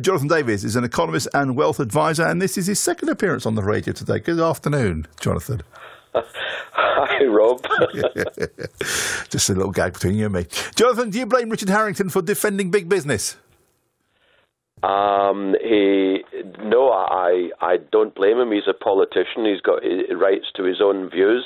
Jonathan Davies is an economist and wealth advisor, and this is his second appearance on the radio today. Good afternoon, Jonathan. Hi, Rob. Just a little gag between you and me. Jonathan, do you blame Richard Harrington for defending big business? I don't blame him. He's a politician. He's got rights to his own views.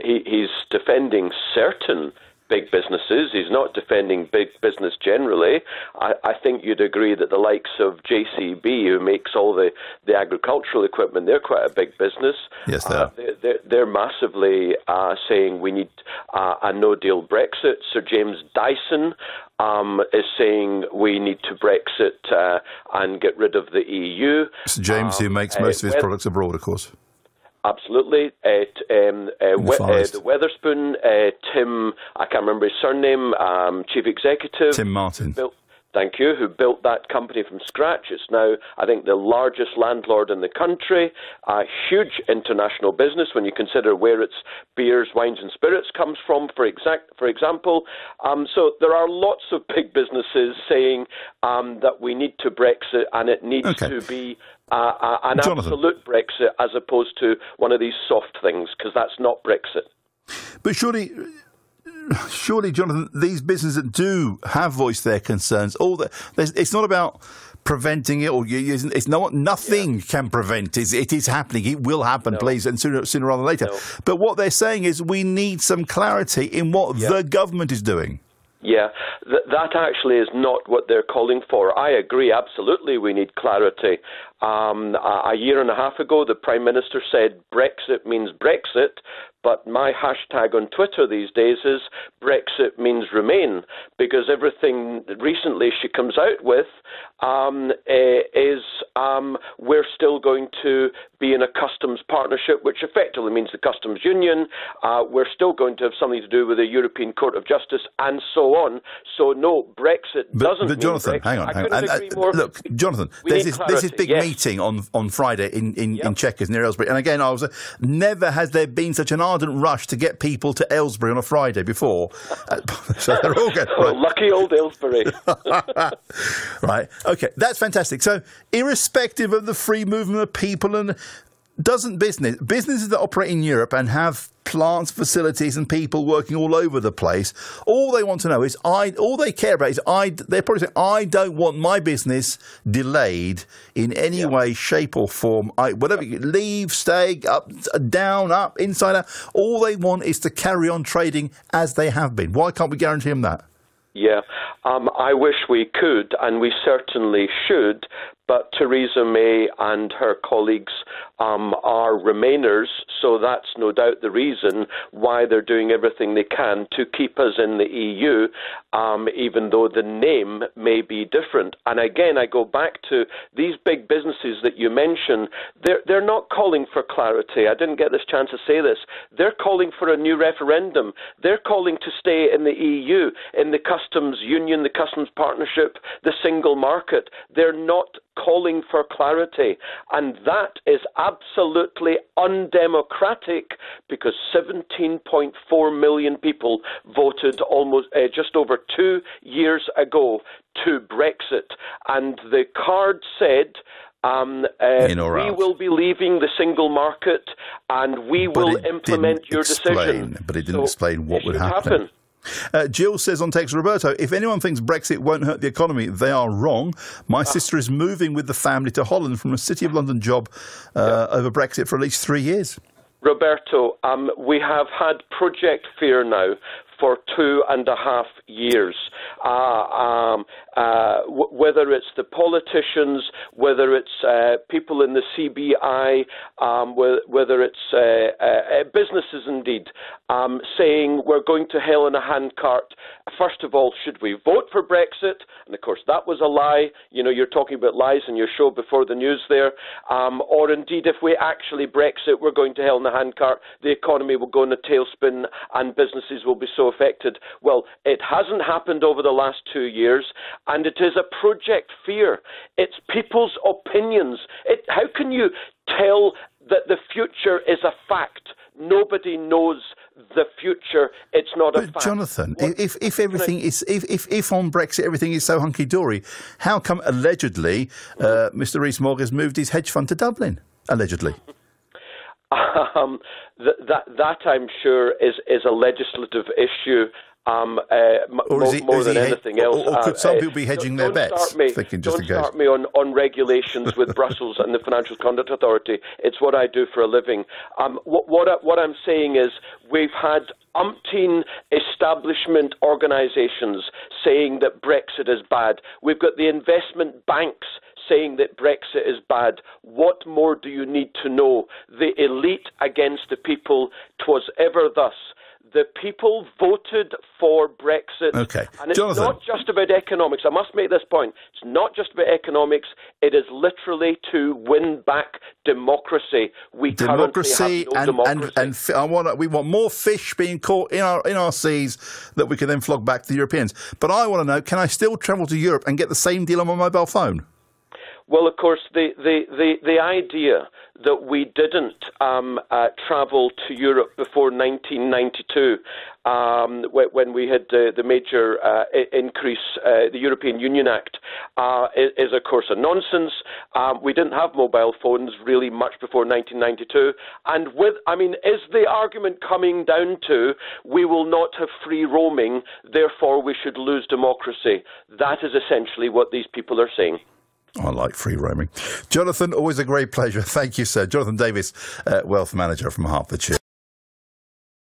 He's defending certain big businesses. He's not defending big business generally. I think you'd agree that the likes of JCB, who makes all the agricultural equipment, they're quite a big business. Yes, they are. They're massively saying we need a no-deal Brexit. Sir James Dyson is saying we need to Brexit and get rid of the EU. Sir James, who makes most of his products abroad, of course. Absolutely. The Weatherspoon, Tim, I can't remember his surname, Chief Executive. Tim Martin. Thank you, who built that company from scratch. It's now, I think, the largest landlord in the country. A huge international business when you consider where its beers, wines and spirits comes from, for example. So there are lots of big businesses saying that we need to Brexit, and it needs to be an Jonathan. absolute Brexit as opposed to one of these soft things, because that's not Brexit. But surely, Jonathan, these businesses that do have voiced their concerns, it's not about preventing it, or it's nothing can prevent it. It is happening. It will happen, please, and sooner rather than later. No. But what they're saying is we need some clarity in what the government is doing. Yeah, that actually is not what they're calling for. I agree, absolutely, we need clarity. A year and a half ago, the Prime Minister said Brexit means Brexit, but my hashtag on Twitter these days is Brexit means Remain, because everything recently she comes out with is we're still going to be in a customs partnership, which effectively means the customs union. We're still going to have something to do with the European Court of Justice and so on. So no, Brexit doesn't mean Jonathan, Brexit. hang on. Look, Jonathan, there's this big meeting on Friday in Chequers near Aylesbury. And again, never has there been such an ardent rush to get people to Aylesbury on a Friday before. So they're all going, right. Lucky old Aylesbury. Right. Okay. That's fantastic. So irrespective of the free movement of people, and businesses that operate in Europe and have plants, facilities and people working all over the place, all they want to know is, all they care about is, they're probably saying, I don't want my business delayed in any way, shape or form. Whatever, leave, stay, up, down, up, inside out. All they want is to carry on trading as they have been. Why can't we guarantee them that? Yeah, I wish we could, and we certainly should, but Theresa May and her colleagues are Remainers, so that's no doubt the reason why they're doing everything they can to keep us in the EU, even though the name may be different. And again, I go back to these big businesses that you mention. They're not calling for clarity. I didn't get this chance to say this. They're calling for a new referendum. They're calling to stay in the EU, in the customs union, the customs partnership, the single market. They're not calling for clarity, and that is absolutely undemocratic, because 17.4 million people voted just over 2 years ago to Brexit, and the card said we will be leaving the single market and we will implement your decision. But it didn't explain what would happen. Jill says on text, Roberto, if anyone thinks Brexit won't hurt the economy, they are wrong. My sister is moving with the family to Holland from a City of London job over Brexit for at least 3 years. Roberto, we have had Project Fear now for 2.5 years. Whether it's the politicians, whether it's people in the CBI, whether it's businesses indeed, saying we're going to hell in a handcart. First of all, should we vote for Brexit? And of course, that was a lie. You know, you're talking about lies in your show before the news there. Or indeed, if we actually Brexit, we're going to hell in a handcart. The economy will go in a tailspin and businesses will be so affected. Well, it hasn't happened over the last 2 years, and it is a Project Fear. It's people's opinions. How can you tell that the future is a fact? Nobody knows the future. It's not a fact. Jonathan, if everything is if on Brexit everything is so hunky dory, how come allegedly Mr. Rees-Mogg has moved his hedge fund to Dublin? Allegedly. That I'm sure is a legislative issue. More than anything else. Or could some people be hedging their bets? Don't start me on regulations with Brussels and the Financial Conduct Authority. It's what I do for a living. What I'm saying is we've had umpteen establishment organisations saying that Brexit is bad. We've got the investment banks saying that Brexit is bad. What more do you need to know? The elite against the people, 'twas ever thus. The people voted for Brexit. Okay. And it's Jonathan. not just about economics. I must make this point. It's not just about economics. It is literally to win back democracy. We currently have no democracy. And we want more fish being caught in our seas that we can then flog back to the Europeans. But I want to know, can I still travel to Europe and get the same deal on my mobile phone? Well, of course, the idea that we didn't travel to Europe before 1992, when we had the major increase, the European Union Act, is of course a nonsense. We didn't have mobile phones really much before 1992, and is the argument coming down to we will not have free roaming, therefore we should lose democracy? That is essentially what these people are saying. I like free roaming. Jonathan, always a great pleasure. Thank you, sir. Jonathan Davis, Wealth Manager from Hertfordshire.